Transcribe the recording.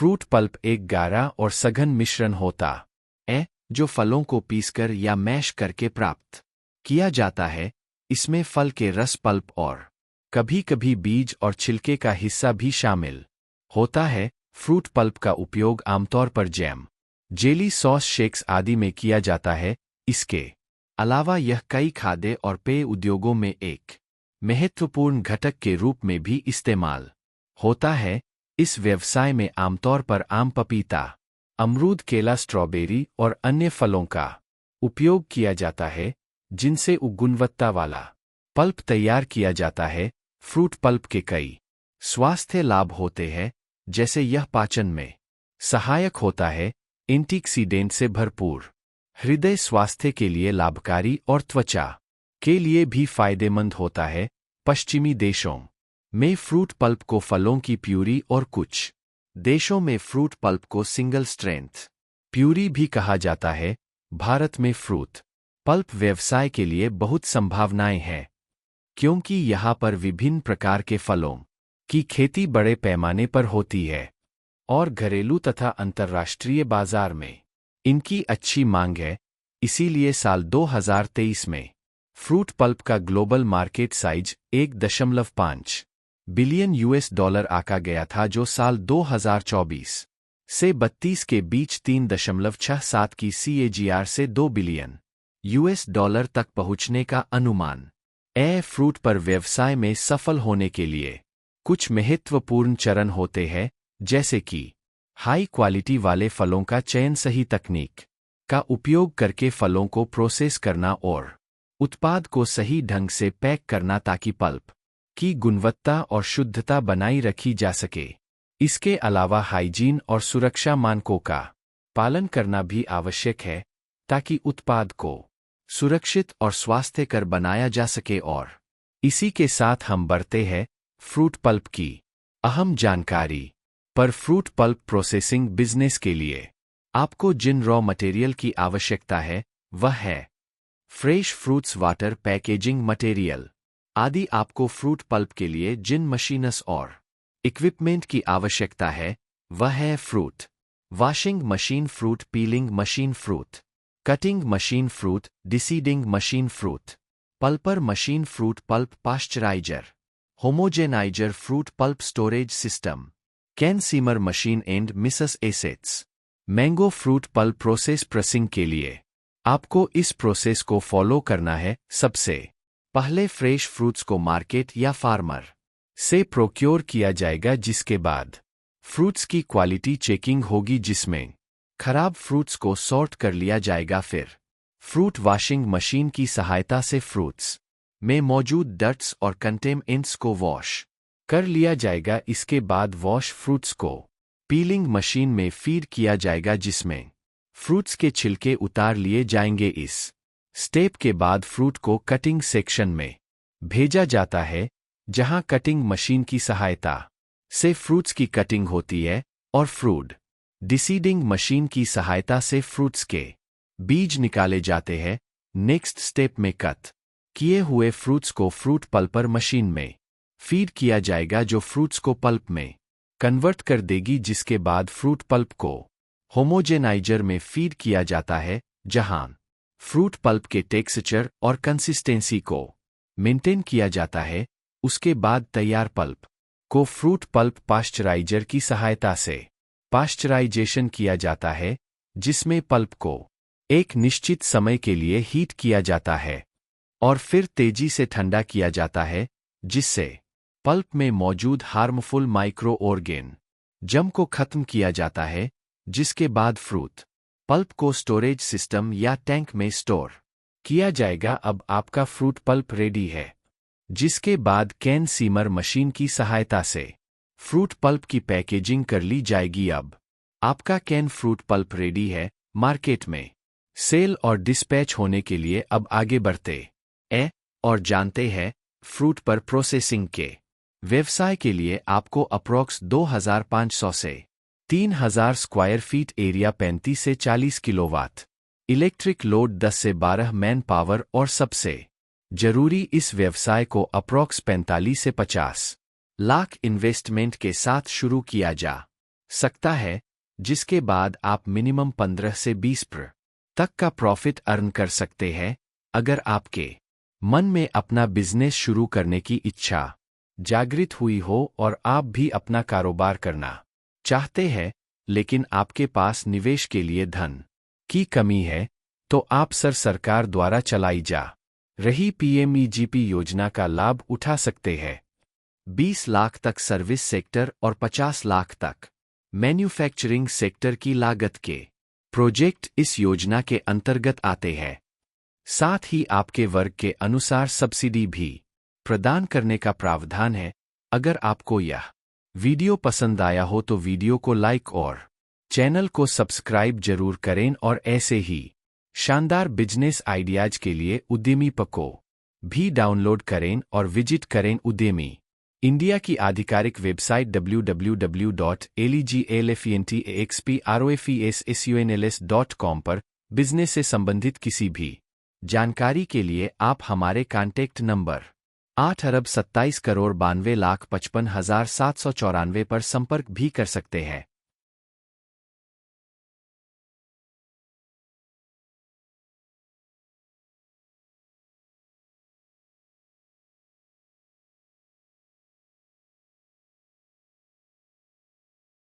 Fruit pulp एक गाढ़ा और सघन मिश्रण होता है जो फलों को पीसकर या मैश करके प्राप्त किया जाता है। इसमें फल के रस, पल्प और कभी-कभी बीज और छिलके का हिस्सा भी शामिल होता है। फ्रूट पल्प का उपयोग आमतौर पर जैम, जेली, सॉस, शेक्स आदि में किया जाता है। इसके अलावा यह कई खाद्य और पेय उद्योगों में एक महत्वपूर्ण घटक के रूप में भी इस्तेमाल होता है। इस व्यवसाय में आमतौर पर आम, पपीता, अमरूद, केला, स्ट्रॉबेरी और अन्य फलों का उपयोग किया जाता है जिनसे गुणवत्ता वाला पल्प तैयार किया जाता है। फ्रूट पल्प के कई स्वास्थ्य लाभ होते हैं, जैसे यह पाचन में सहायक होता है, एंटीऑक्सीडेंट से भरपूर, हृदय स्वास्थ्य के लिए लाभकारी और त्वचा के लिए भी फायदेमंद होता है। पश्चिमी देशों में फ्रूट पल्प को फलों की प्यूरी और कुछ देशों में फ्रूट पल्प को सिंगल स्ट्रेंथ प्यूरी भी कहा जाता है। भारत में फ्रूट पल्प व्यवसाय के लिए बहुत संभावनाएं हैं, क्योंकि यहाँ पर विभिन्न प्रकार के फलों की खेती बड़े पैमाने पर होती है और घरेलू तथा अंतर्राष्ट्रीय बाजार में इनकी अच्छी मांग है। इसीलिए साल 2023 में फ्रूट पल्प का ग्लोबल मार्केट साइज $1.5 बिलियन आका गया था, जो साल 2024 से 32 के बीच 3.67 की CAGR से $2 बिलियन तक पहुंचने का अनुमान है। फ्रूट पर व्यवसाय में सफल होने के लिए कुछ महत्वपूर्ण चरण होते हैं, जैसे कि हाई क्वालिटी वाले फलों का चयन, सही तकनीक का उपयोग करके फलों को प्रोसेस करना और उत्पाद को सही ढंग से पैक करना ताकि पल्प की गुणवत्ता और शुद्धता बनाई रखी जा सके। इसके अलावा हाइजीन और सुरक्षा मानकों का पालन करना भी आवश्यक है ताकि उत्पाद को सुरक्षित और स्वास्थ्यकर बनाया जा सके। और इसी के साथ हम बढ़ते हैं फ्रूट पल्प की अहम जानकारी पर। फ्रूट पल्प प्रोसेसिंग बिजनेस के लिए आपको जिन रॉ मटेरियल की आवश्यकता है वह है fresh fruits, water, packaging material आदि। आपको फ्रूट पल्प के लिए जिन मशीनस और इक्विपमेंट की आवश्यकता है वह है fruit washing machine, fruit peeling machine, fruit cutting machine, fruit deseeding machine, fruit pulper machine, fruit pulp pasteuriser, homogeniser, fruit pulp storage system, can seamer machine and misses assets. Mango fruit pulp process. Pressing के लिए आपको इस process को follow करना है। सबसे पहले fresh fruits को मार्केट या फार्मर से प्रोक्योर किया जाएगा, जिसके बाद फ्रूट्स की क्वालिटी चेकिंग होगी, जिसमें खराब फ्रूट्स को सॉर्ट कर लिया जाएगा। फिर फ्रूट वॉशिंग मशीन की सहायता से फ्रूट्स में मौजूद डस्ट्स और कंटेमिनेंट्स को वॉश कर लिया जाएगा। इसके बाद वॉश फ्रूट्स को पीलिंग मशीन में फीड किया जाएगा, जिसमें फ्रूट्स के छिलके उतार लिए जाएंगे। इस स्टेप के बाद फ्रूट को कटिंग सेक्शन में भेजा जाता है, जहां कटिंग मशीन की सहायता से फ्रूट्स की कटिंग होती है और फ्रूट डिसीडिंग मशीन की सहायता से फ्रूट्स के बीज निकाले जाते हैं। नेक्स्ट स्टेप में कट किए हुए फ्रूट्स को फ्रूट पल्पर मशीन में फीड किया जाएगा, जो फ्रूट्स को पल्प में कन्वर्ट कर देगी। जिसके बाद फ्रूट पल्प को होमोजेनाइजर में फीड किया जाता है, जहां फ्रूट पल्प के टेक्सचर और कंसिस्टेंसी को मेंटेन किया जाता है। उसके बाद तैयार पल्प को फ्रूट पल्प पाश्चराइजर की सहायता से पाश्चराइजेशन किया जाता है, जिसमें पल्प को एक निश्चित समय के लिए हीट किया जाता है और फिर तेजी से ठंडा किया जाता है, जिससे पल्प में मौजूद हार्मफुल माइक्रो ऑर्गेनिज्म को खत्म किया जाता है। जिसके बाद फ्रूट पल्प को स्टोरेज सिस्टम या टैंक में स्टोर किया जाएगा। अब आपका फ्रूट पल्प रेडी है, जिसके बाद कैन सीमर मशीन की सहायता से फ्रूट पल्प की पैकेजिंग कर ली जाएगी। अब आपका कैन फ्रूट पल्प रेडी है मार्केट में सेल और डिस्पैच होने के लिए। अब आगे बढ़ते हैं और जानते हैं फ्रूट पर प्रोसेसिंग के व्यवसाय के लिए आपको अप्रॉक्स 2500 से 3000 स्क्वायर फीट एरिया, 35 से 40 किलोवाट इलेक्ट्रिक लोड, 10 से 12 मैन पावर और सबसे जरूरी इस व्यवसाय को अप्रॉक्स 45 से 50 लाख इन्वेस्टमेंट के साथ शुरू किया जा सकता है, जिसके बाद आप मिनिमम 15 से 20% तक का प्रॉफिट अर्न कर सकते हैं अगर आपके मन में अपना बिजनेस शुरू करने की इच्छा जागृत हुई हो और आप भी अपना कारोबार करना चाहते हैं, लेकिन आपके पास निवेश के लिए धन की कमी है, तो आप सरकार द्वारा चलाई जा रही पीएमईजीपी योजना का लाभ उठा सकते हैं। 20 लाख तक सर्विस सेक्टर और 50 लाख तक मैन्युफैक्चरिंग सेक्टर की लागत के प्रोजेक्ट इस योजना के अंतर्गत आते हैं। साथ ही आपके वर्ग के अनुसार सब्सिडी भी प्रदान करने का प्रावधान है। अगर आपको यह वीडियो पसंद आया हो तो वीडियो को लाइक और चैनल को सब्सक्राइब जरूर करें और ऐसे ही शानदार बिजनेस आइडियाज के लिए उद्यमी को भी डाउनलोड करें और विजिट करें उद्यमी इंडिया की आधिकारिक वेबसाइट www.legalefentaxprofessunls.com पर। बिजनेस से संबंधित किसी भी जानकारी के लिए आप हमारे कॉन्टैक्ट नंबर 8,27,92,55,794 पर संपर्क भी कर सकते हैं।